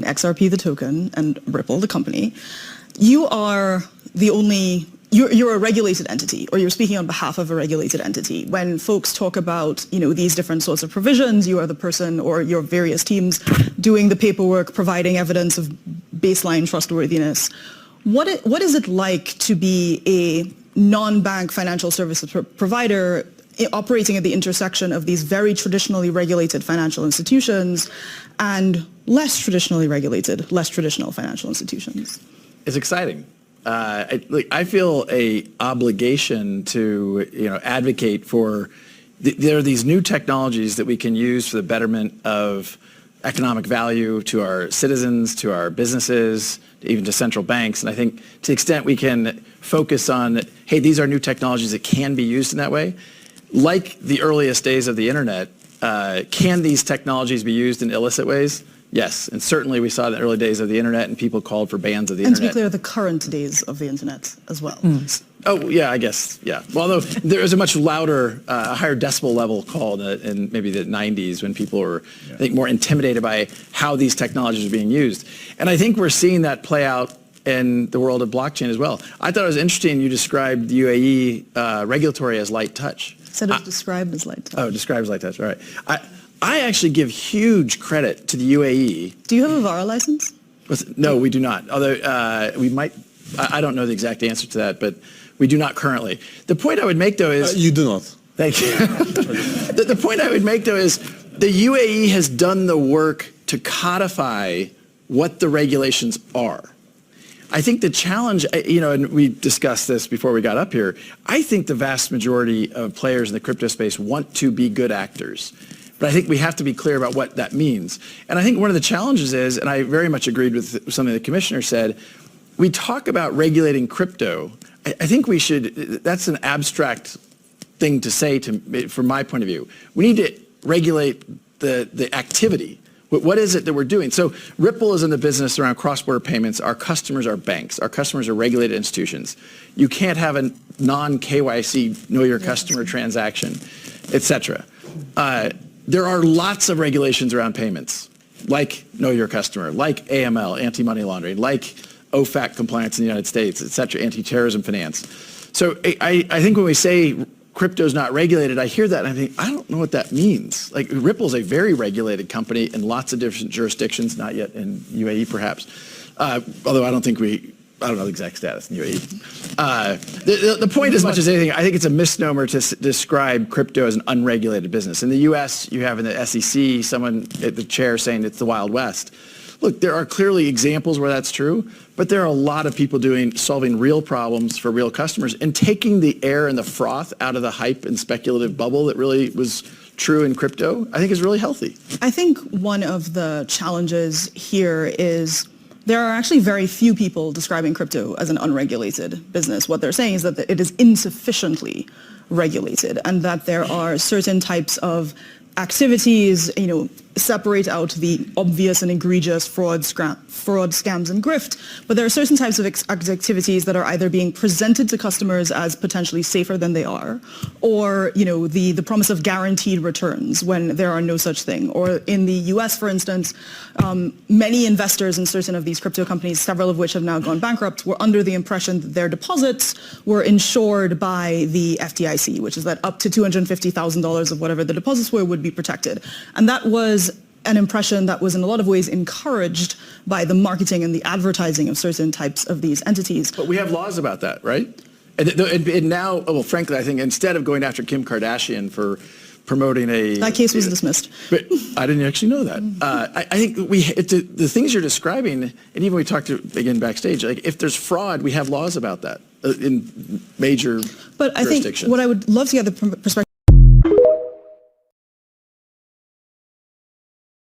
XRP, the token, and Ripple, the company, you are the only, you're a regulated entity, or you're speaking on behalf of a regulated entity. When folks talk about, these different sorts of provisions, you are the person or your various teams doing the paperwork, providing evidence of baseline trustworthiness. What is it like to be a non-bank financial services provider operating at the intersection of these very traditionally regulated financial institutions and less traditionally regulated, less traditional financial institutions? It's exciting. I feel a obligation to advocate for. There are these new technologies that we can use for the betterment of economic value to our citizens, to our businesses, even to central banks. And I think to the extent we can focus on, hey, these are new technologies that can be used in that way. Like the earliest days of the internet, can these technologies be used in illicit ways? Yes, and certainly we saw the early days of the internet and people called for bans of the internet. And to be clear, the current days of the internet as well. Oh, yeah, I guess, yeah. Well, although there was a much louder, higher decibel level call in maybe the 90s when people were, I think, more intimidated by how these technologies are being used. And I think we're seeing that play out in the world of blockchain as well. I thought it was interesting you described the UAE regulatory as light touch. Said it was described as light touch. Oh, described as light touch, all right. I actually give huge credit to the UAE. Do you have a VARA license? No, we do not. Although we might, I don't know the exact answer to that, but we do not currently. The point I would make, though, is... You do not. Thank you. The point I would make, though, is the UAE has done the work to codify what the regulations are. I think the challenge, and we discussed this before we got up here, I think the vast majority of players in the crypto space want to be good actors. But I think we have to be clear about what that means. And I think one of the challenges is, and I very much agreed with something the commissioner said, we talk about regulating crypto. I think we should, that's an abstract thing to say from my point of view. We need to regulate the activity. What is it that we're doing? So Ripple is in the business around cross-border payments. Our customers are banks. Our customers are regulated institutions. You can't have a non-KYC, know your customer transaction, et cetera. There are lots of regulations around payments, like know your customer, like AML, anti-money laundering, like OFAC compliance in the United States, et cetera, anti-terrorism finance. So I think when we say crypto's not regulated, I hear that and I think, I don't know what that means. Like Ripple's a very regulated company in lots of different jurisdictions, not yet in UAE perhaps, although I don't know the exact status in UAE. The point, as much as anything, I think it's a misnomer to describe crypto as an unregulated business. In the U.S., you have in the SEC someone at the chair saying it's the Wild West. Look, there are clearly examples where that's true, but there are a lot of people solving real problems for real customers and taking the air and the froth out of the hype and speculative bubble that really was true in crypto, I think is really healthy. I think one of the challenges here is there are actually very few people describing crypto as an unregulated business. What they're saying is that it is insufficiently regulated and that there are certain types of activities, separate out the obvious and egregious fraud, scams, and grift, but there are certain types of activities that are either being presented to customers as potentially safer than they are, or the promise of guaranteed returns when there are no such thing. Or in the US, for instance, many investors in certain of these crypto companies, several of which have now gone bankrupt, were under the impression that their deposits were insured by the FDIC, which is that up to $250,000 of whatever the deposits were would be protected. And that was an impression that was in a lot of ways encouraged by the marketing and the advertising of certain types of these entities. But we have laws about that, right? And now, well, frankly, I think instead of going after Kim Kardashian for promoting a... That case was dismissed. But I didn't actually know that. I think the things you're describing, and even we talked again backstage, like if there's fraud, we have laws about that in major jurisdictions. But I think what I would love to get the perspective